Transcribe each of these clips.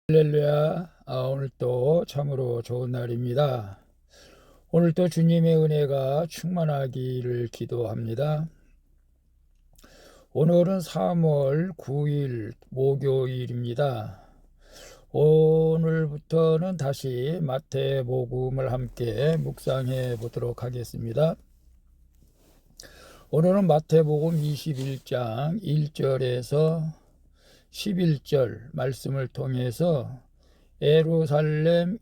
할렐루야. 오늘 또 참으로 좋은 날입니다. 오늘 또 주님의 은혜가 충만하기를 기도합니다. 오늘은 3월 9일 목요일입니다. 오늘부터는 다시 마태복음을 함께 묵상해 보도록 하겠습니다. 오늘은 마태복음 21장 1절에서 11절 말씀을 통해서 예루살렘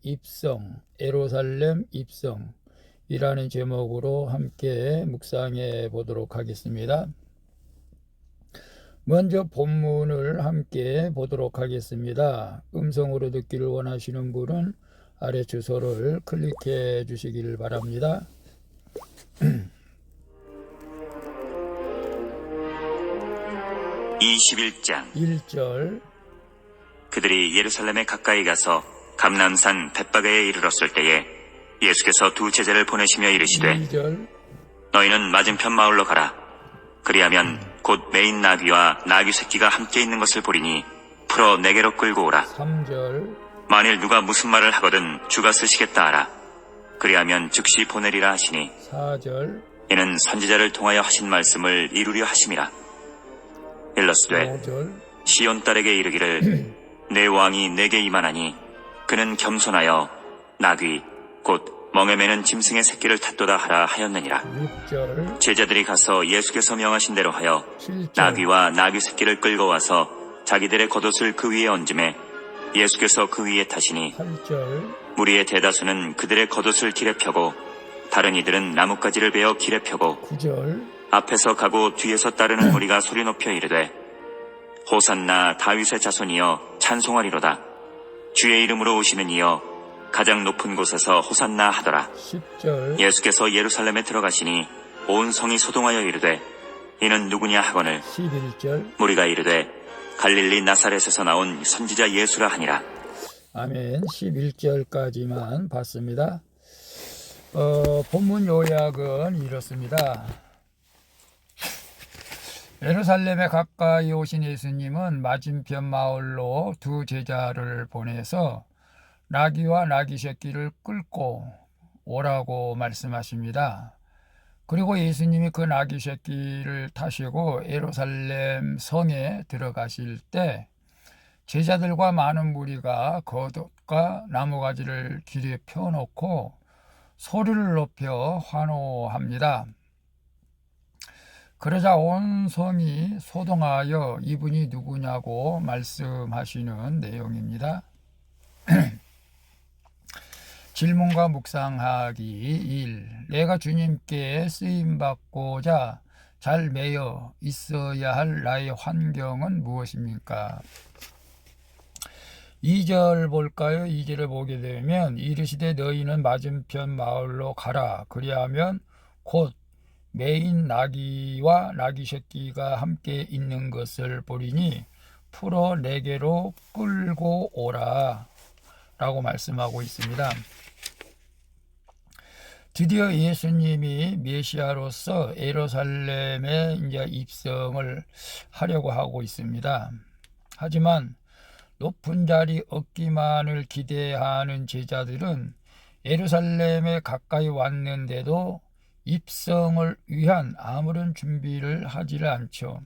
입성이라는 제목으로 함께 묵상해 보도록 하겠습니다. 먼저 본문을 함께 보도록 하겠습니다. 음성으로 듣기를 원하시는 분은 아래 주소를 클릭해 주시길 바랍니다. 21장 1절 그들이 예루살렘에 가까이 가서 감람산 벳바게에 이르렀을 때에 예수께서 두 제자를 보내시며 이르시되 2절 너희는 맞은편 마을로 가라. 그리하면 곧 매인 나귀와 나귀 새끼가 함께 있는 것을 보리니 풀어 내게로 끌고 오라. 3절 만일 누가 무슨 말을 하거든 주가 쓰시겠다 하라. 그리하면 즉시 보내리라 하시니 4절 이는 선지자를 통하여 하신 말씀을 이루려 하심이라. 일러스되 5절 시온 딸에게 이르기를 내 왕이 내게 임하나니 그는 겸손하여 나귀 곧 멍에 매는 짐승의 새끼를 탔도다 하라 하였느니라. 6절 제자들이 가서 예수께서 명하신 대로 하여 7절 나귀와 나귀 새끼를 끌고 와서 자기들의 겉옷을 그 위에 얹음에 예수께서 그 위에 타시니 8절 무리의 대다수는 그들의 겉옷을 길에 펴고 다른 이들은 나뭇가지를 베어 길에 펴고 9절 앞에서 가고 뒤에서 따르는 무리가 소리 높여 이르되 호산나 다윗의 자손이여 찬송하리로다. 주의 이름으로 오시는 이여 가장 높은 곳에서 호산나 하더라. 10절 예수께서 예루살렘에 들어가시니 온 성이 소동하여 이르되 이는 누구냐 하거늘 11절 무리가 이르되 갈릴리 나사렛에서 나온 선지자 예수라 하니라. 아멘. 11절까지만 봤습니다. 본문 요약은 이렇습니다. 예루살렘에 가까이 오신 예수님은 맞은편 마을로 두 제자를 보내서 나귀와 나귀 새끼를 끌고 오라고 말씀하십니다. 그리고 예수님이 그 나귀 새끼를 타시고 예루살렘 성에 들어가실 때 제자들과 많은 무리가 겉옷과 나무가지를 길에 펴놓고 소리를 높여 환호합니다. 그러자 온 성이 소동하여 이분이 누구냐고 말씀하시는 내용입니다. 질문과 묵상하기 1. 내가 주님께 쓰임받고자 잘 매여 있어야 할 나의 환경은 무엇입니까? 2절 볼까요? 2절을 보게 되면 이르시되 너희는 맞은편 마을로 가라. 그리하면 곧 매인 나귀와 나귀 새끼가 함께 있는 것을 보리니 풀어 내게로 끌고 오라 라고 말씀하고 있습니다. 드디어 예수님이 메시아로서 예루살렘에 이제 입성을 하려고 하고 있습니다. 하지만 높은 자리 얻기만을 기대하는 제자들은 예루살렘에 가까이 왔는데도 입성을 위한 아무런 준비를 하지를 않죠.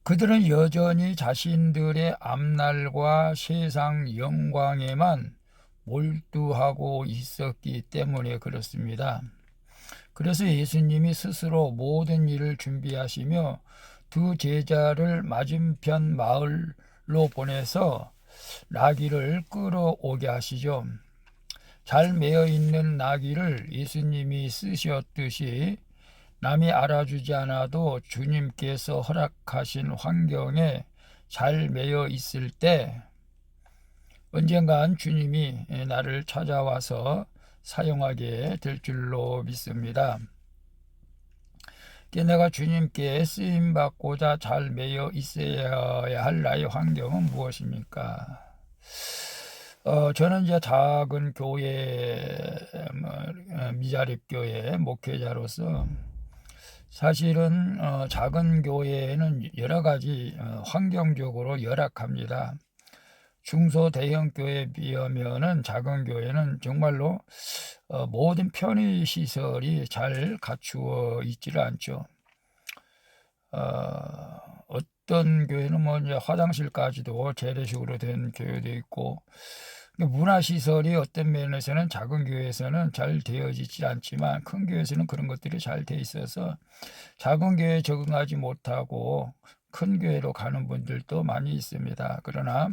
그들은 여전히 자신들의 앞날과 세상 영광에만 몰두하고 있었기 때문에 그렇습니다. 그래서 예수님이 스스로 모든 일을 준비하시며 두 제자를 맞은편 마을로 보내서 나귀를 끌어오게 하시죠. 잘 매여 있는 나귀를 예수님이 쓰셨듯이 남이 알아주지 않아도 주님께서 허락하신 환경에 잘 매여 있을 때 언젠간 주님이 나를 찾아와서 사용하게 될 줄로 믿습니다. 내가 주님께 쓰임받고자 잘 매여 있어야 할 나의 환경은 무엇입니까? 저는 이제 작은 교회, 미자립 교회 목회자로서 사실은 작은 교회에는 여러 가지 환경적으로 열악합니다. 중소 대형 교회에 비하면은 작은 교회는 정말로 모든 편의 시설이 잘 갖추어 있지를 않죠. 어떤 교회는 뭐 이제 화장실까지도 재래식으로 된 교회도 있고, 문화 시설이 어떤 면에서는 작은 교회에서는 잘 되어지지 않지만 큰 교회에서는 그런 것들이 잘 돼 있어서 작은 교회에 적응하지 못하고 큰 교회로 가는 분들도 많이 있습니다. 그러나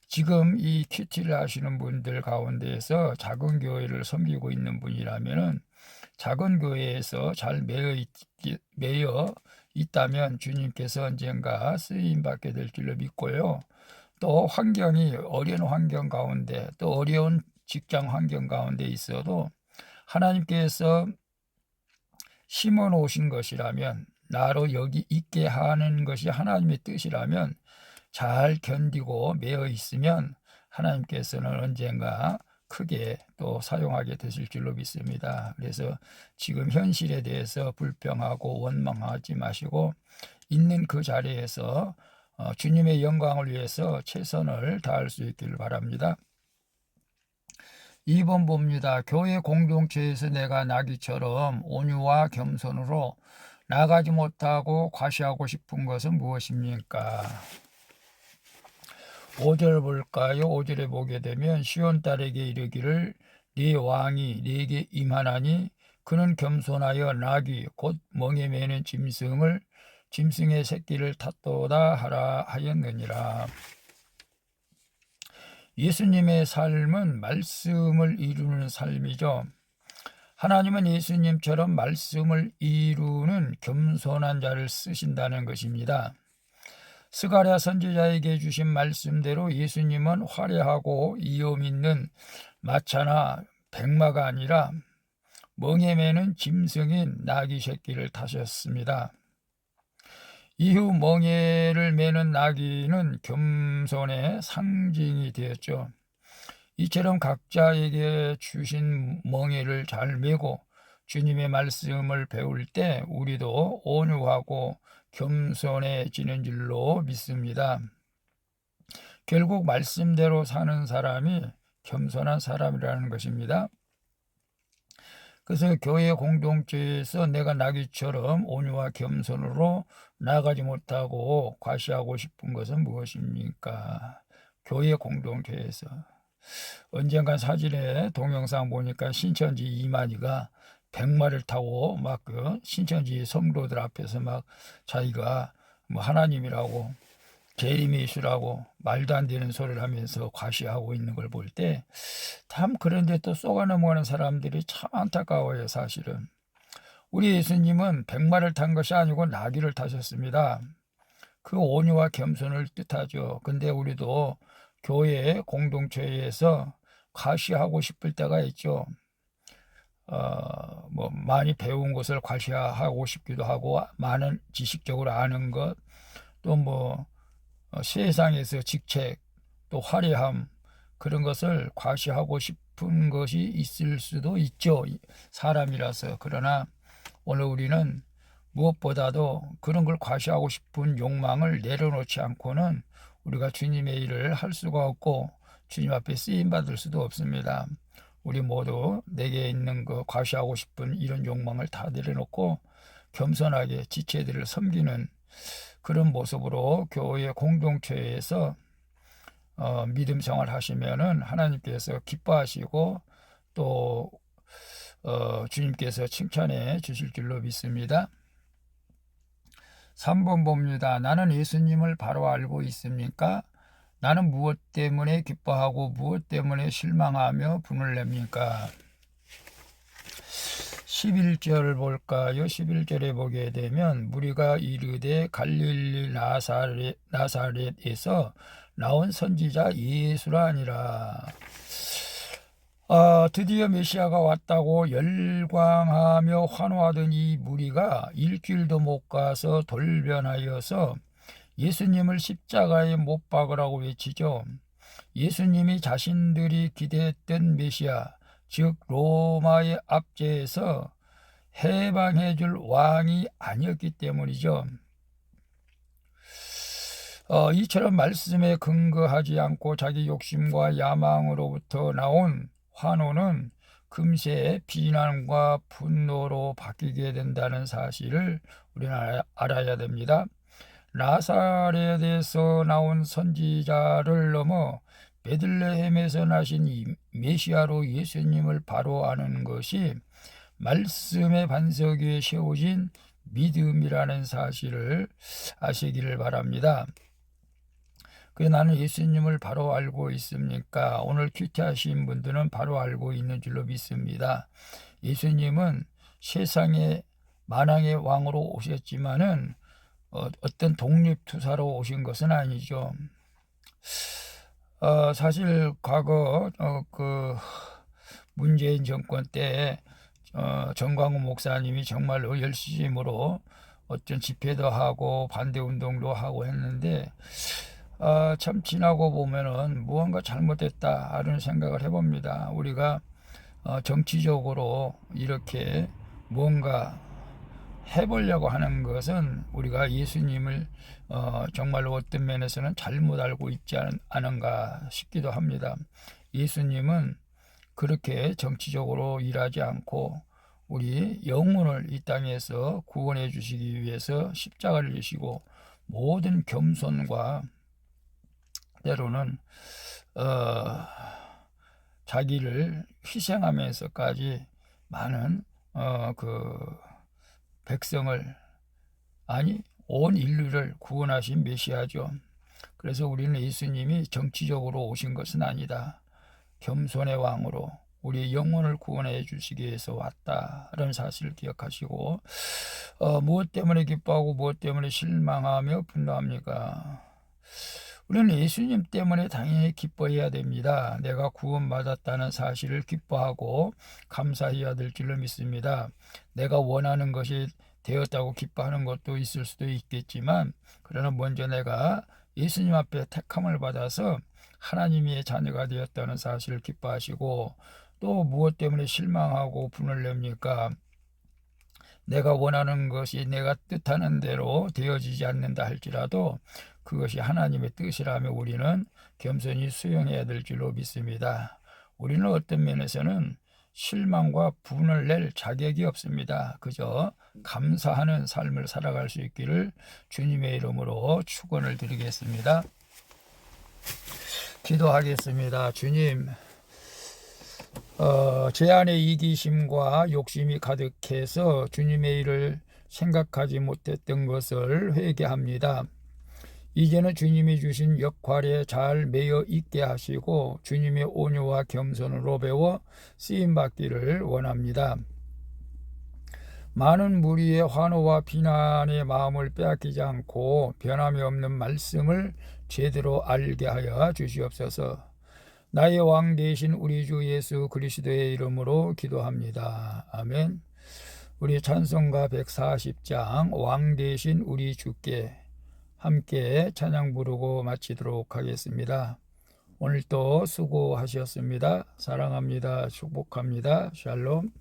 지금 이 큐티를 하시는 분들 가운데에서 작은 교회를 섬기고 있는 분이라면은 작은 교회에서 잘 매여 있다면 주님께서 언젠가 쓰임 받게 될 줄로 믿고요. 또 환경이 어려운 환경 가운데, 또 어려운 직장 환경 가운데 있어도 하나님께서 심어 놓으신 것이라면, 나로 여기 있게 하는 것이 하나님의 뜻이라면 잘 견디고 매여 있으면 하나님께서는 언젠가 크게 또 사용하게 되실 줄로 믿습니다. 그래서 지금 현실에 대해서 불평하고 원망하지 마시고 있는 그 자리에서 주님의 영광을 위해서 최선을 다할 수 있기를 바랍니다. 2번 봅니다. 교회 공동체에서 내가 나귀처럼 온유와 겸손으로 나가지 못하고 과시하고 싶은 것은 무엇입니까? 5절 볼까요? 5절에 보게 되면 시온 딸에게 이르기를 네 왕이 네게 임하나니 그는 겸손하여 나귀 곧 멍에 매는 짐승의 새끼를 탔도다 하라 하였느니라. 예수님의 삶은 말씀을 이루는 삶이죠. 하나님은 예수님처럼 말씀을 이루는 겸손한 자를 쓰신다는 것입니다. 스가랴 선지자에게 주신 말씀대로 예수님은 화려하고 위엄 있는 마차나 백마가 아니라 멍에 매는 짐승인 나귀 새끼를 타셨습니다. 이후 멍에를 매는 나귀는 겸손의 상징이 되었죠. 이처럼 각자에게 주신 멍에를 잘 메고 주님의 말씀을 배울 때 우리도 온유하고 겸손해지는 줄로 믿습니다. 결국 말씀대로 사는 사람이 겸손한 사람이라는 것입니다. 그래서 교회 공동체에서 내가 나귀처럼 온유와 겸손으로 나가지 못하고 과시하고 싶은 것은 무엇입니까? 교회 공동체에서. 언젠가 사진에 동영상 보니까 신천지 이만희가 백마를 타고 막 그 신천지 성도들 앞에서 막 자기가 뭐 하나님이라고 재림이시라고 말도 안 되는 소리를 하면서 과시하고 있는 걸 볼 때 참 그런데 또 쏘가 넘어가는 사람들이 참 안타까워요. 사실은 우리 예수님은 백마를 탄 것이 아니고 나귀를 타셨습니다. 그 온유와 겸손을 뜻하죠. 근데 우리도 교회 공동체에서 과시하고 싶을 때가 있죠. 뭐 많이 배운 것을 과시하고 싶기도 하고 많은 지식적으로 아는 것, 또 뭐 세상에서 직책, 또 화려함 그런 것을 과시하고 싶은 것이 있을 수도 있죠. 사람이라서. 그러나 오늘 우리는 무엇보다도 그런 걸 과시하고 싶은 욕망을 내려놓지 않고는 우리가 주님의 일을 할 수가 없고 주님 앞에 쓰임 받을 수도 없습니다. 우리 모두 내게 있는 그 과시하고 싶은 이런 욕망을 다 내려놓고 겸손하게 지체들을 섬기는 그런 모습으로 교회 공동체에서 믿음 생활 하시면은 하나님께서 기뻐하시고 또 주님께서 칭찬해 주실 줄로 믿습니다. 3번 봅니다. 나는 예수님을 바로 알고 있습니까? 나는 무엇 때문에 기뻐하고 무엇 때문에 실망하며 분을 냅니까? 11절 볼까요? 11절에 보게 되면 무리가 이르되 갈릴리 나사렛에서 나온 선지자 예수라 아니라. 드디어 메시아가 왔다고 열광하며 환호하던 이 무리가 일주일도 못 가서 돌변하여서 예수님을 십자가에 못 박으라고 외치죠. 예수님이 자신들이 기대했던 메시아, 즉 로마의 압제에서 해방해 줄 왕이 아니었기 때문이죠. 이처럼 말씀에 근거하지 않고 자기 욕심과 야망으로부터 나온 환호는 금세 비난과 분노로 바뀌게 된다는 사실을 우리는 알아야 됩니다. 나사렛에서 나온 선지자를 넘어 베들레헴에서 나신 이 메시아로 예수님을 바로 아는 것이 말씀의 반석 위에 세워진 믿음이라는 사실을 아시기를 바랍니다. 나는 예수님을 바로 알고 있습니까? 오늘 큐티하신 분들은 바로 알고 있는 줄로 믿습니다. 예수님은 세상의 만왕의 왕으로 오셨지만은 어떤 독립투사로 오신 것은 아니죠. 사실 과거 그 문재인 정권 때 정광훈 목사님이 정말로 열심으로 어떤 집회도 하고 반대 운동도 하고 했는데 참 지나고 보면은 무언가 잘못됐다 하는 생각을 해봅니다. 우리가 정치적으로 이렇게 뭔가 해보려고 하는 것은 우리가 예수님을 정말로 어떤 면에서는 잘못 알고 있지 않은가 싶기도 합니다. 예수님은 그렇게 정치적으로 일하지 않고 우리 영혼을 이 땅에서 구원해 주시기 위해서 십자가를 지시고 모든 겸손과 때로는 자기를 희생하면서까지 많은 그 백성을 온 인류를 구원하신 메시아죠. 그래서 우리는 예수님이 정치적으로 오신 것은 아니다. 겸손의 왕으로 우리의 영혼을 구원해 주시기 위해서 왔다라는 사실을 기억하시고 무엇 때문에 기뻐하고 무엇 때문에 실망하며 분노합니까? 우리는 예수님 때문에 당연히 기뻐해야 됩니다. 내가 구원받았다는 사실을 기뻐하고 감사해야 될 줄로 믿습니다. 내가 원하는 것이 되었다고 기뻐하는 것도 있을 수도 있겠지만 그러나 먼저 내가 예수님 앞에 택함을 받아서 하나님의 자녀가 되었다는 사실을 기뻐하시고 또 무엇 때문에 실망하고 분을 냅니까? 내가 원하는 것이 내가 뜻하는 대로 되어지지 않는다 할지라도 그것이 하나님의 뜻이라며 우리는 겸손히 수용해야 될 줄로 믿습니다. 우리는 어떤 면에서는 실망과 분을 낼 자격이 없습니다. 그저 감사하는 삶을 살아갈 수 있기를 주님의 이름으로 축원을 드리겠습니다. 기도하겠습니다. 주님, 제 안에 이기심과 욕심이 가득해서 주님의 일을 생각하지 못했던 것을 회개합니다. 이제는 주님이 주신 역할에 잘 매여 있게 하시고 주님의 온유와 겸손으로 배워 쓰임받기를 원합니다. 많은 무리의 환호와 비난의 마음을 빼앗기지 않고 변함이 없는 말씀을 제대로 알게 하여 주시옵소서. 나의 왕 되신 우리 주 예수 그리스도의 이름으로 기도합니다. 아멘. 우리 찬송가 140장 왕 되신 우리 주께 함께 찬양 부르고 마치도록 하겠습니다. 오늘도 수고하셨습니다. 사랑합니다. 축복합니다. 샬롬.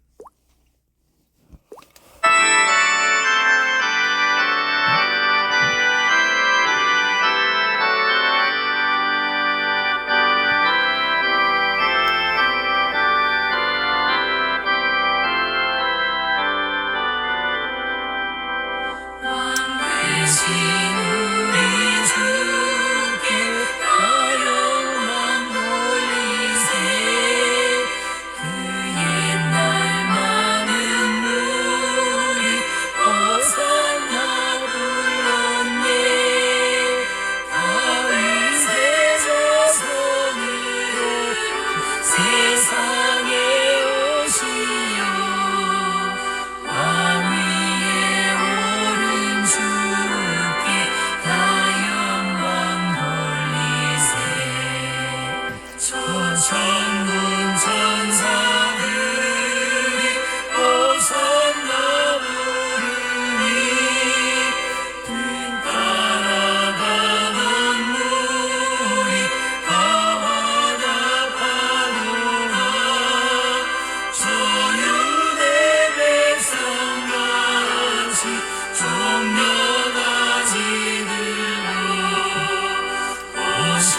우리 주께 가요만 돌리세 그 옛날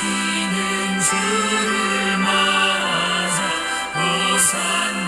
오시는 주를 맞아 호산나